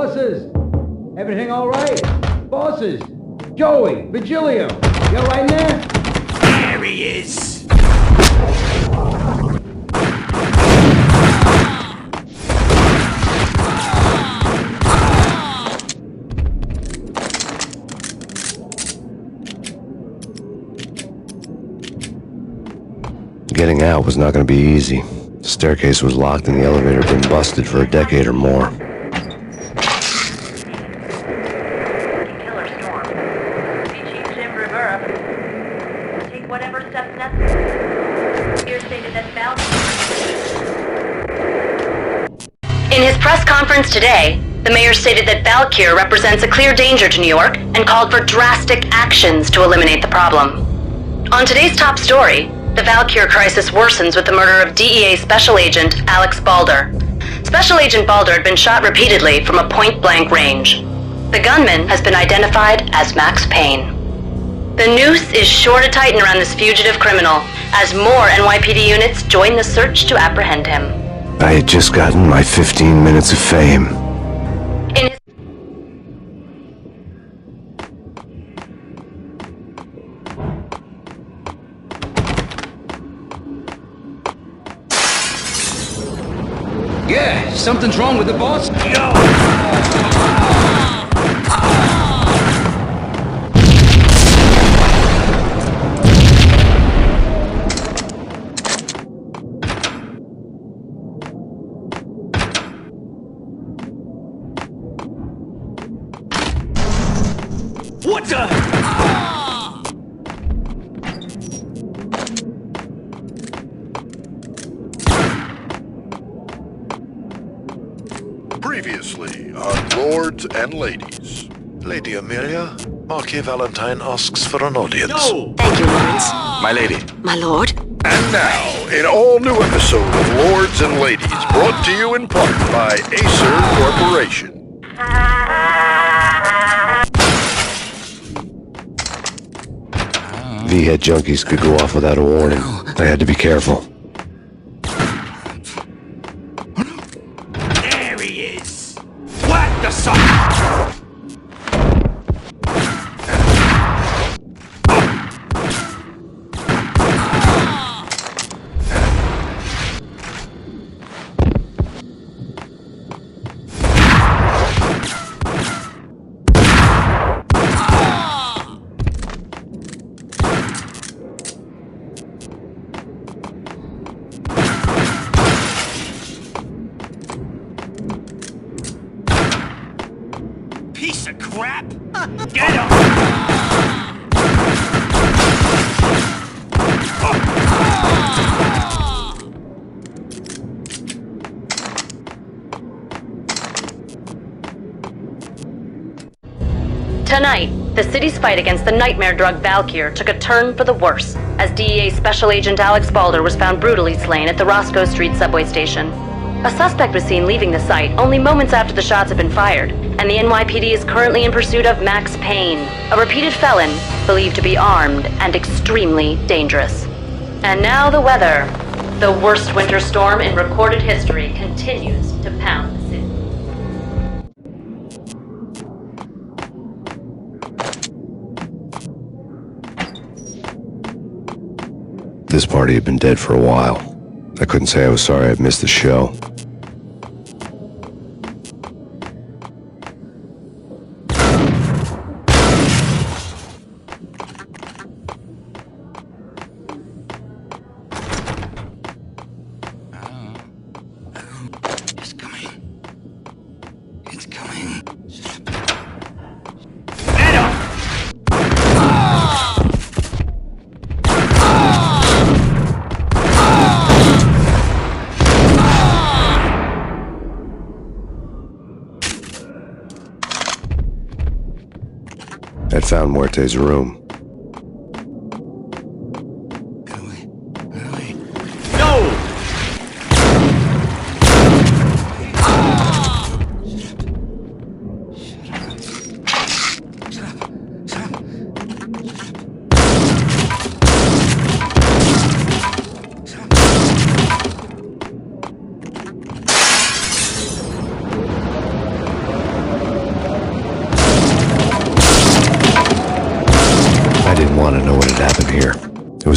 Bosses! Everything all right? Bosses! Joey! Virgilio! You all right in there? There he is! Getting out was not going to be easy. The staircase was locked and the elevator had been busted for a decade or more. Killer storm. Chief Jim Rivera. Take whatever steps necessary. Here stated that In his press conference today, the mayor stated that Valkyr represents a clear danger to New York and called for drastic actions to eliminate the problem. On today's top story, the Valkyr crisis worsens with the murder of DEA Special Agent Alex Balder. Special Agent Balder had been shot repeatedly from a point-blank range. The gunman has been identified as Max Payne. The noose is sure to tighten around this fugitive criminal as more NYPD units join the search to apprehend him. I had just gotten my 15 minutes of fame. In his Yeah, something's wrong with the boss. Yo! What the? Previously on Lords and Ladies. Lady Amelia, Marquis Valentine asks for an audience. No! Thank you, Lawrence. My lady. My lord. And now, an all-new episode of Lords and Ladies, brought to you in part by Acer Corporation. V-head junkies could go off without a warning. I had to be careful. There he is! Whack the son! Piece of crap! Get him! Tonight, the city's fight against the nightmare drug Valkyr took a turn for the worse, as DEA Special Agent Alex Balder was found brutally slain at the Roscoe Street subway station. A suspect was seen leaving the site only moments after the shots had been fired, and the NYPD is currently in pursuit of Max Payne, a repeated felon believed to be armed and extremely dangerous. And now the weather. The worst winter storm in recorded history continues to pound the city. This party had been dead for a while. I couldn't say I was sorry I'd missed the show. It's coming. It's coming. Get him! I'd found Muerte's room. Get away. Get away. No!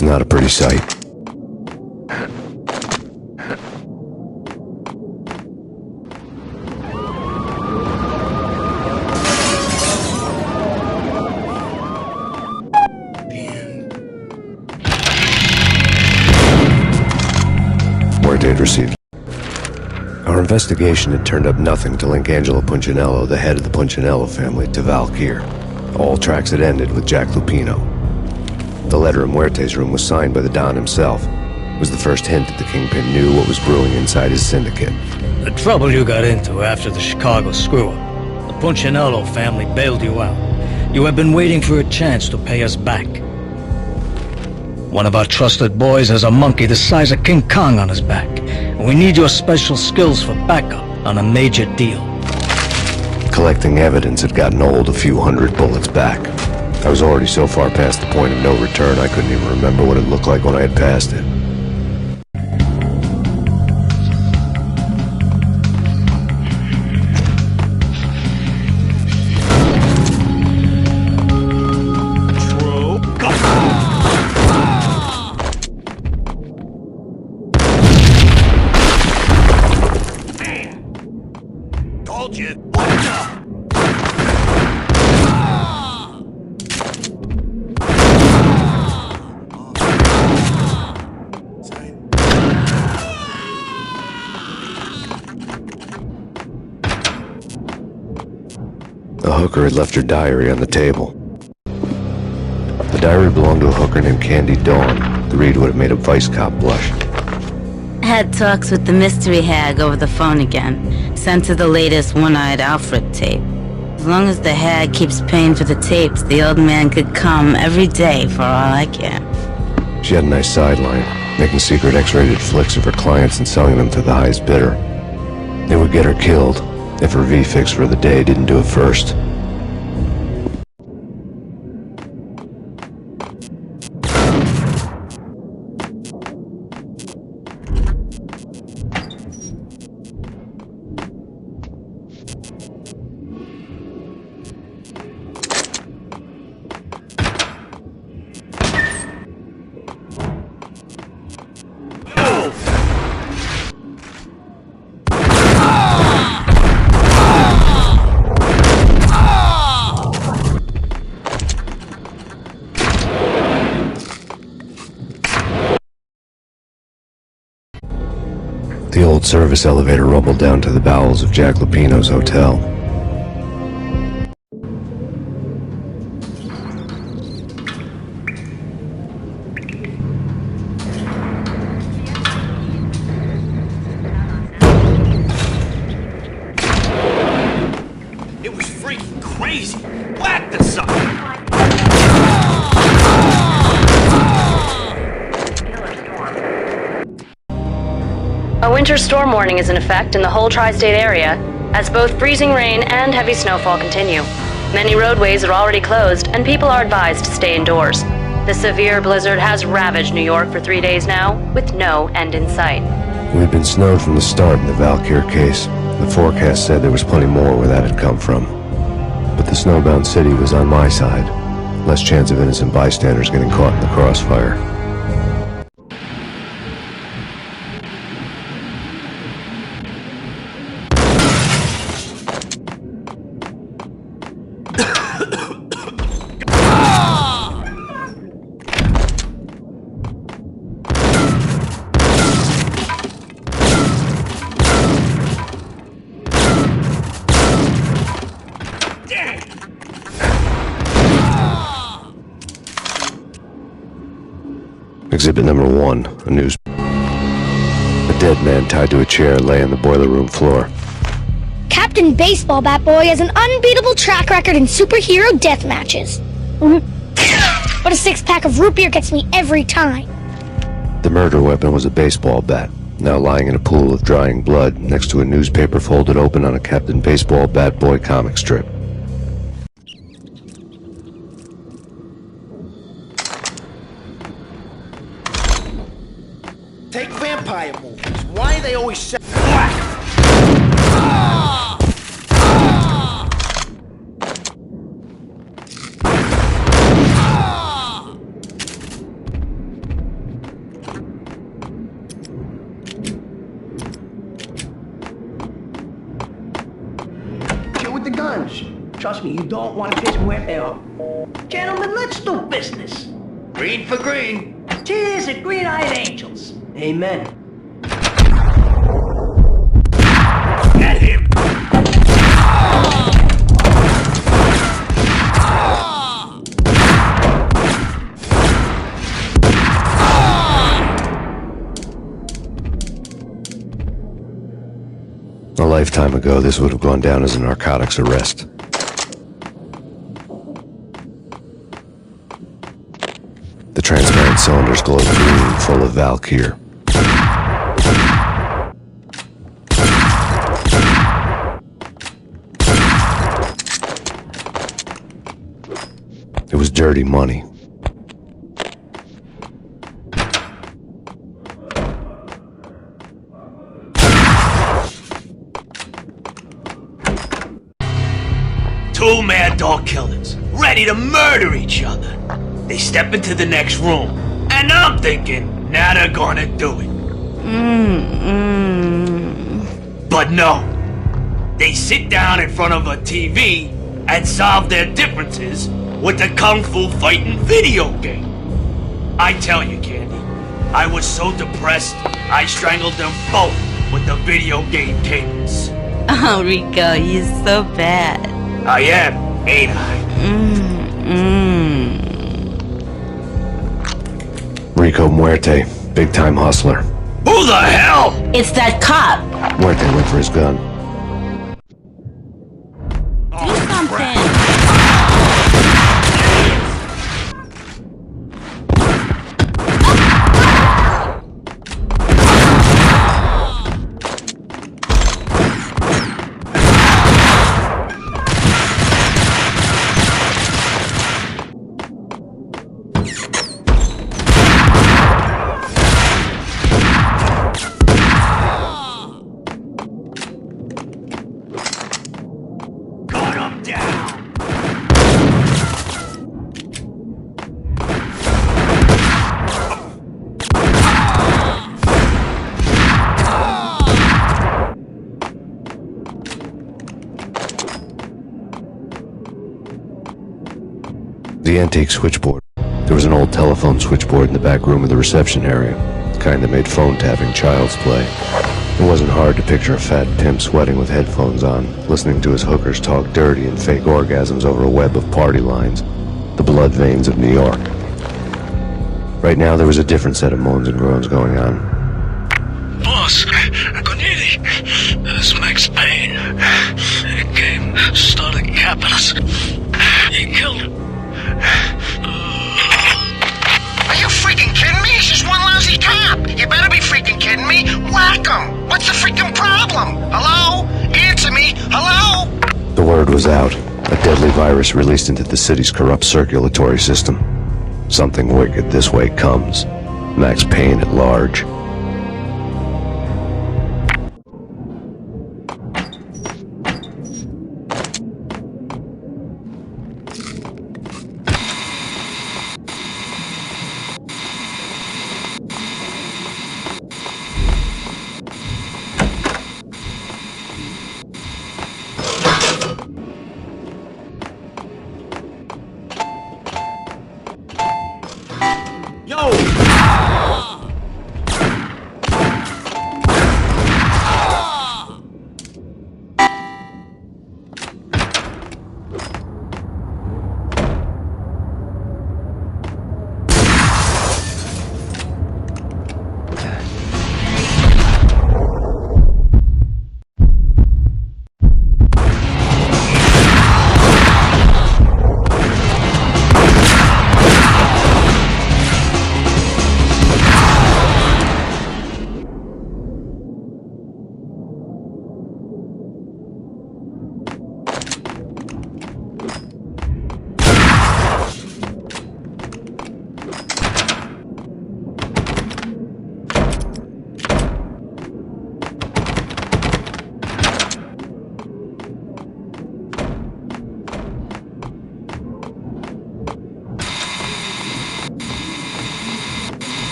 was not a pretty sight. Word had received. Our investigation had turned up nothing to link Angelo Punchinello, the head of the Punchinello family, to Val Kier. All tracks had ended with Jack Lupino. The letter in Muerte's room was signed by the Don himself. It was the first hint that the Kingpin knew what was brewing inside his syndicate. The trouble you got into after the Chicago screw-up. The Punchinello family bailed you out. You have been waiting for a chance to pay us back. One of our trusted boys has a monkey the size of King Kong on his back. And we need your special skills for backup on a major deal. Collecting evidence had gotten old a few hundred bullets back. I was already so far past the point of no return I couldn't even remember what it looked like when I had passed it. The hooker had left her diary on the table. The diary belonged to a hooker named Candy Dawn. The read would have made a vice cop blush. Had talks with the mystery hag over the phone again. Sent her the latest One-Eyed Alfred tape. As long as the hag keeps paying for the tapes, the old man could come every day for all I care. She had a nice sideline, making secret X-rated flicks of her clients and selling them to the highest bidder. They would get her killed if her V-fix for the day didn't do it first. The old service elevator rumbled down to the bowels of Jack Lupino's hotel. It was freaking crazy. Whack the sucker! A winter storm warning is in effect in the whole tri-state area, as both freezing rain and heavy snowfall continue. Many roadways are already closed, and people are advised to stay indoors. The severe blizzard has ravaged New York for 3 days now, with no end in sight. We had been snowed from the start in the Val Kier case. The forecast said there was plenty more where that had come from. But the snowbound city was on my side. Less chance of innocent bystanders getting caught in the crossfire. Exhibit number 1, a news. A dead man tied to a chair lay on the boiler room floor. Captain Baseball Bat Boy has an unbeatable track record in superhero death matches. But a 6-pack of root beer gets me every time. The murder weapon was a baseball bat, now lying in a pool of drying blood next to a newspaper folded open on a Captain Baseball Bat Boy comic strip. Take vampire movies. Why are they always set? times. Trust me, you don't want to piss Muerte off. Gentlemen, let's do business. Green for green. Cheers at Green-Eyed Angels. Amen. Get him! A lifetime ago, this would have gone down as a narcotics arrest. The transparent cylinders glowed green, full of Valkyr. It was dirty money. Two mad dog killers, ready to murder each other. They step into the next room, and I'm thinking, now they're gonna do it. But no. They sit down in front of a TV and solve their differences with the Kung Fu fighting video game. I tell you, Candy, I was so depressed, I strangled them both with the video game cadence. Oh, Rico, you're so bad. I am, ain't I? Rico Muerte, big-time hustler. Who the hell? It's that cop. Muerte went for his gun. Do something. The antique switchboard. There was an old telephone switchboard in the back room of the reception area, the kind that made phone tapping child's play. It wasn't hard to picture a fat pimp sweating with headphones on, listening to his hookers talk dirty and fake orgasms over a web of party lines, the blood veins of New York. Right now there was a different set of moans and groans going on. Boss, Cornelia, this Max Payne. He came, started capping us. He killed him. Are you freaking kidding me? He's just one lousy cop. You better be freaking kidding me. Whack him. What's the freaking problem? Hello? Answer me. Hello? The word was out. A deadly virus released into the city's corrupt circulatory system. Something wicked this way comes. Max Payne at large.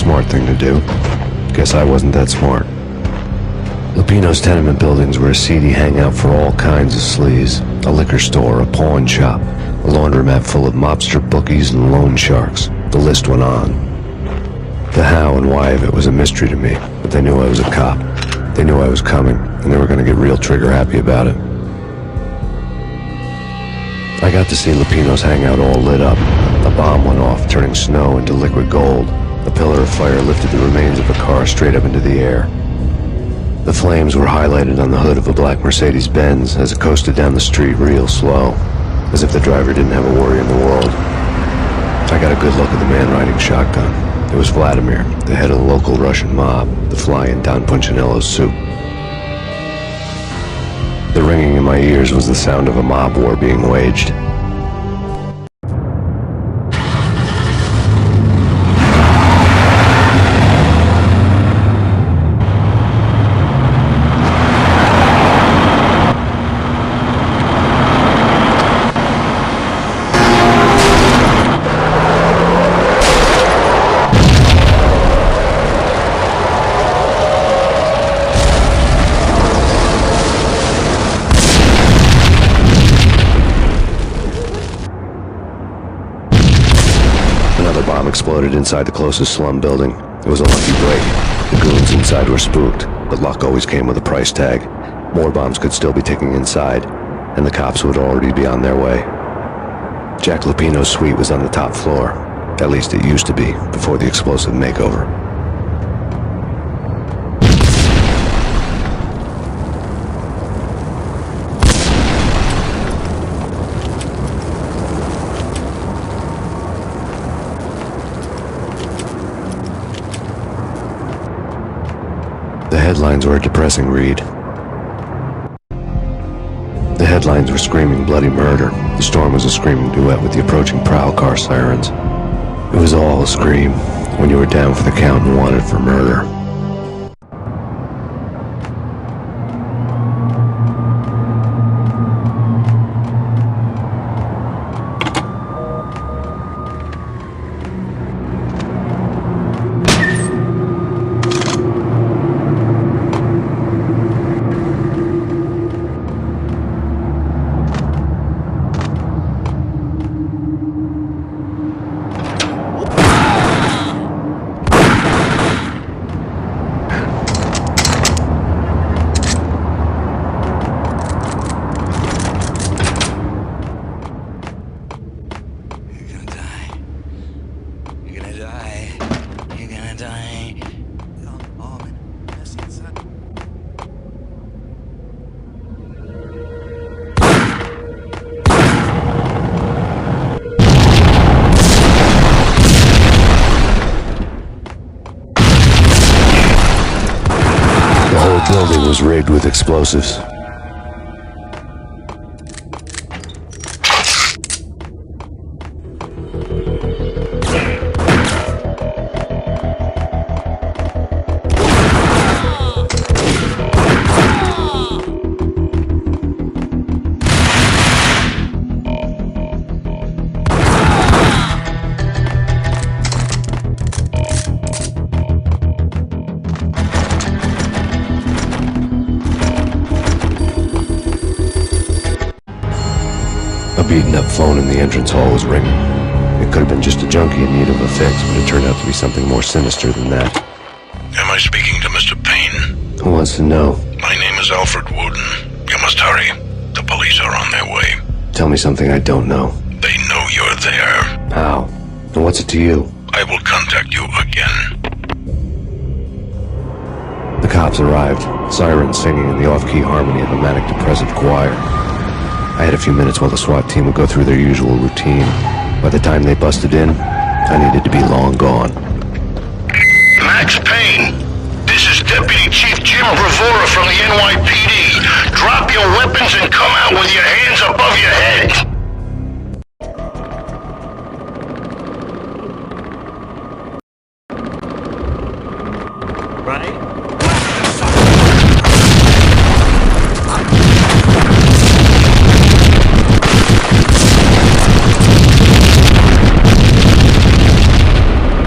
smart thing to do. Guess I wasn't that smart. Lupino's tenement buildings were a seedy hangout for all kinds of sleaze. A liquor store, a pawn shop, a laundromat full of mobster bookies and loan sharks. The list went on. The how and why of it was a mystery to me, but they knew I was a cop. They knew I was coming, and they were going to get real trigger happy about it. I got to see Lupino's hangout all lit up. A bomb went off, turning snow into liquid gold. A pillar of fire lifted the remains of a car straight up into the air. The flames were highlighted on the hood of a black Mercedes-Benz as it coasted down the street real slow, as if the driver didn't have a worry in the world. I got a good look at the man riding shotgun. It was Vladimir, the head of the local Russian mob, the fly in Don Punchinello's soup. The ringing in my ears was the sound of a mob war being waged. Exploded inside the closest slum building. It was a lucky break. The goons inside were spooked, but luck always came with a price tag. More bombs could still be ticking inside, and the cops would already be on their way. Jack Lupino's suite was on the top floor. At least it used to be, before the explosive makeover. The headlines were a depressing read. The headlines were screaming bloody murder. The storm was a screaming duet with the approaching prowl car sirens. It was all a scream when you were down for the count and wanted for murder. The building was rigged with explosives. A beaten-up phone in the entrance hall was ringing. It could have been just a junkie in need of a fix, but it turned out to be something more sinister than that. Am I speaking to Mr. Payne? Who wants to know? My name is Alfred Wooden. You must hurry. The police are on their way. Tell me something I don't know. They know you're there. How? And what's it to you? I will contact you again. The cops arrived, sirens singing in the off-key harmony of a manic-depressive choir. I had a few minutes while the SWAT team would go through their usual routine. By the time they busted in, I needed to be long gone. Max Payne, this is Deputy Chief Jim Bravura from the NYPD. Drop your weapons and come out with your hands above your head.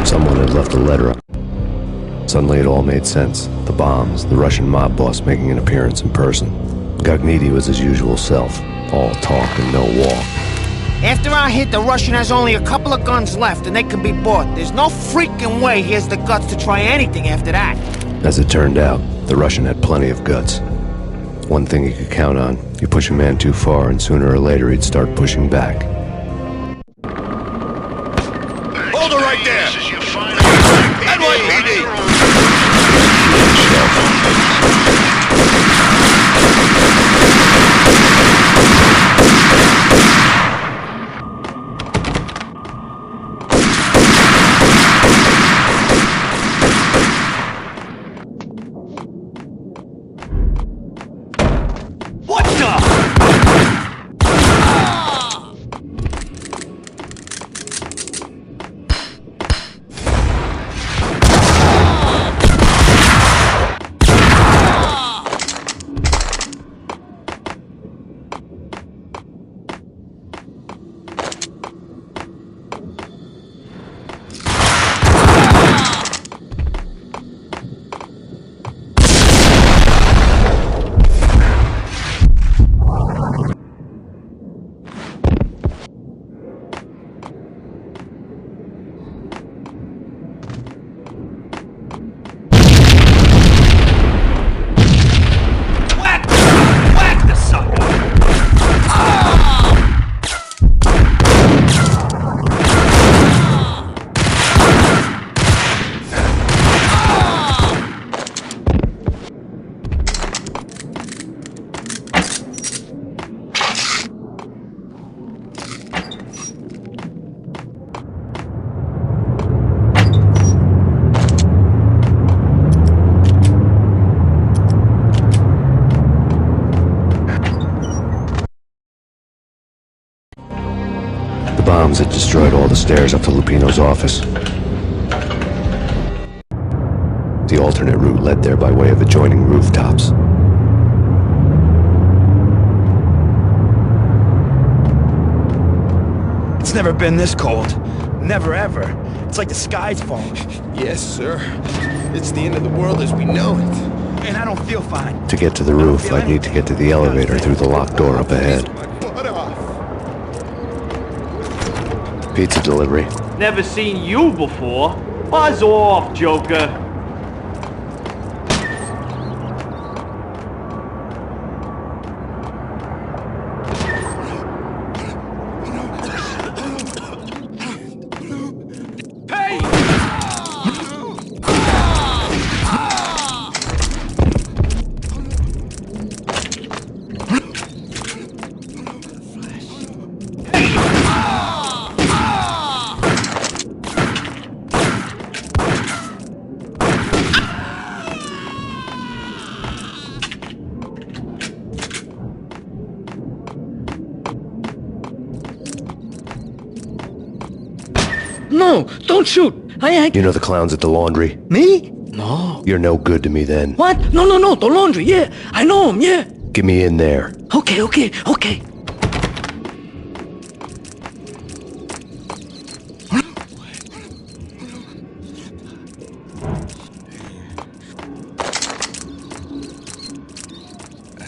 Someone had left a letter up. Suddenly it all made sense. The bombs, the Russian mob boss making an appearance in person. Gagniti was his usual self, all talk and no walk. After our hit, the Russian has only a couple of guns left and they can be bought. There's no freaking way he has the guts to try anything after that. As it turned out, the Russian had plenty of guts. One thing he could count on, you push a man too far and sooner or later he'd start pushing back. Hold it right there! This is your final NYPD! What the? Whack the sucker! The bombs had destroyed all the stairs up to Lupino's office. The alternate route led there by way of adjoining rooftops. It's never been this cold. Never ever. It's like the sky's falling. Yes, sir. It's the end of the world as we know it. And I don't feel fine. To get to the roof, I'd need to get to the elevator through the locked door up ahead. Butt off. Pizza delivery. Never seen you before. Buzz off, Joker. Payne! No, don't shoot. You know the clowns at the laundry? Me? No. You're no good to me then. What? No, the laundry, yeah. I know him, yeah. Get me in there. Okay. I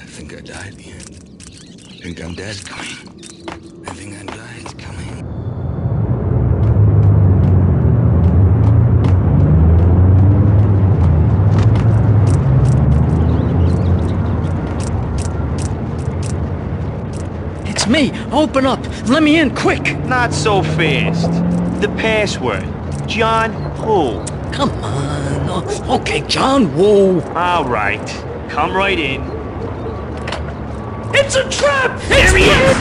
think I died, Ian. I think I'm dead. It's coming. I think I died. It's coming. It's me. Open up. Let me in, quick. Not so fast. The password. John who? Come on. Oh, okay, John Woo. All right. Come right in. It's a trap! There he is!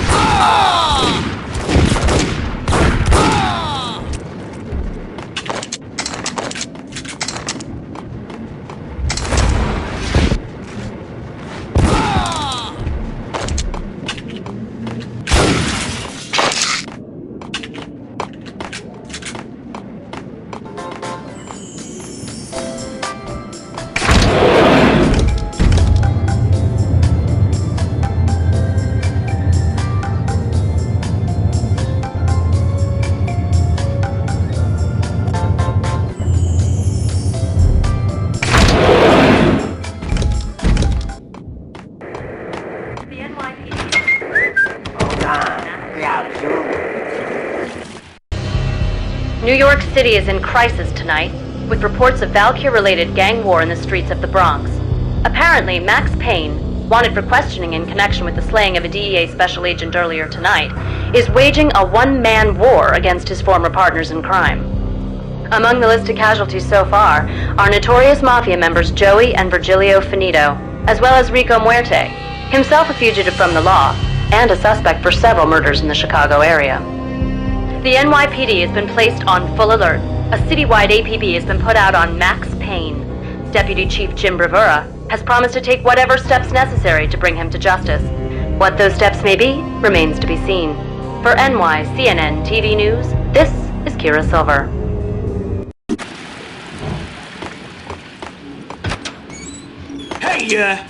New York City is in crisis tonight, with reports of Valkyr-related gang war in the streets of the Bronx. Apparently, Max Payne, wanted for questioning in connection with the slaying of a DEA special agent earlier tonight, is waging a one-man war against his former partners in crime. Among the listed casualties so far are notorious mafia members Joey and Virgilio Finito, as well as Rico Muerte, himself a fugitive from the law, and a suspect for several murders in the Chicago area. The NYPD has been placed on full alert. A citywide APB has been put out on Max Payne. Deputy Chief Jim Bravura has promised to take whatever steps necessary to bring him to justice. What those steps may be remains to be seen. For NYCNN TV News, this is Kira Silver. Hey,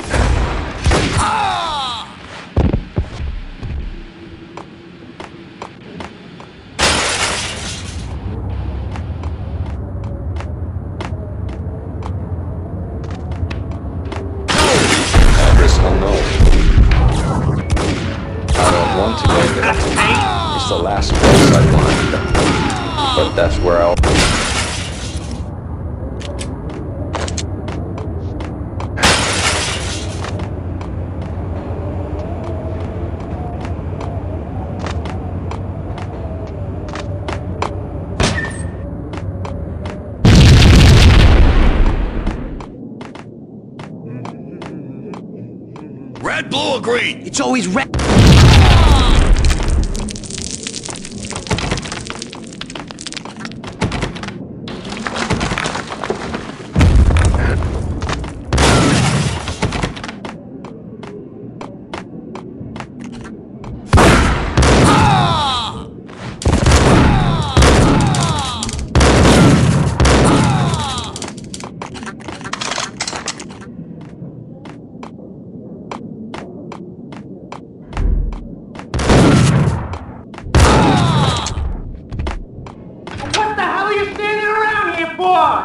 It's the last place I want, but that's where I'll... red, blue, or green? It's always red.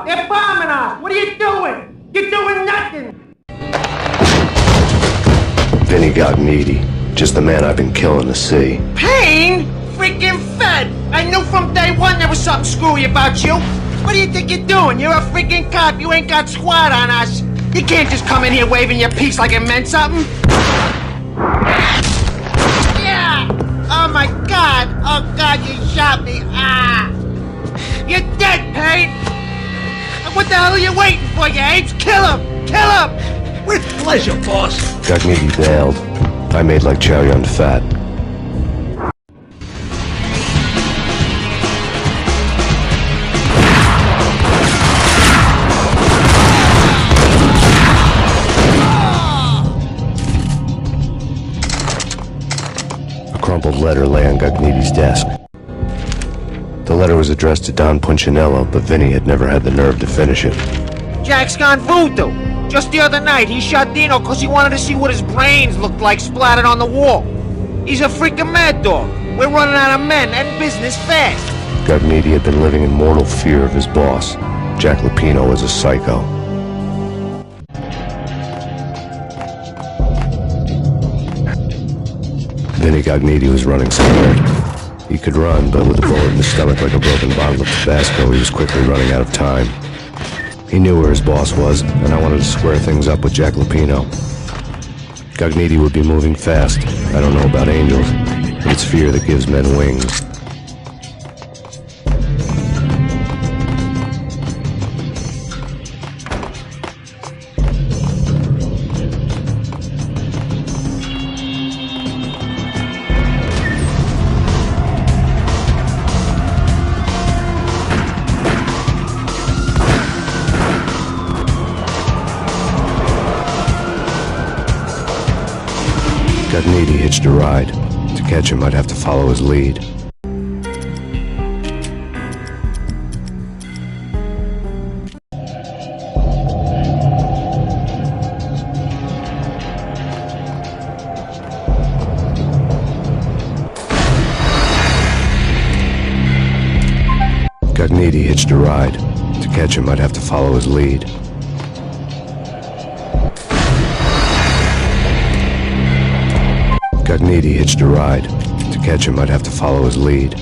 They're bombing us! What are you doing? You're doing nothing! Vinny got needy. Just the man I've been killing to see. Payne? Freaking fed! I knew from day one there was something screwy about you. What do you think you're doing? You're a freaking cop. You ain't got squad on us. You can't just come in here waving your piece like it meant something. Yeah! Oh my God! Oh God, you shot me! Ah! You're dead, Payne! What the hell are you waiting for, you apes? Kill him! Kill him! With pleasure, boss. Gagniti bailed. I made like Chow Yun Fat. A crumpled letter lay on Gagniti's desk. The letter was addressed to Don Punchinello, but Vinny had never had the nerve to finish it. Jack's gone voodoo. Just the other night, he shot Dino because he wanted to see what his brains looked like splattered on the wall. He's a freaking mad dog. We're running out of men and business fast. Gagniti had been living in mortal fear of his boss. Jack Lupino was a psycho. Vinny Gagniti was running scared. He could run, but with a bullet in his stomach like a broken bottle of Tabasco, he was quickly running out of time. He knew where his boss was, and I wanted to square things up with Jack Lupino. Gagniti would be moving fast. I don't know about angels, but it's fear that gives men wings. Gagniti hitched a ride. To catch him, I'd have to follow his lead. Gagniti hitched a ride. To catch him, I'd have to follow his lead. Gagniti hitched a ride. To catch him, I'd have to follow his lead.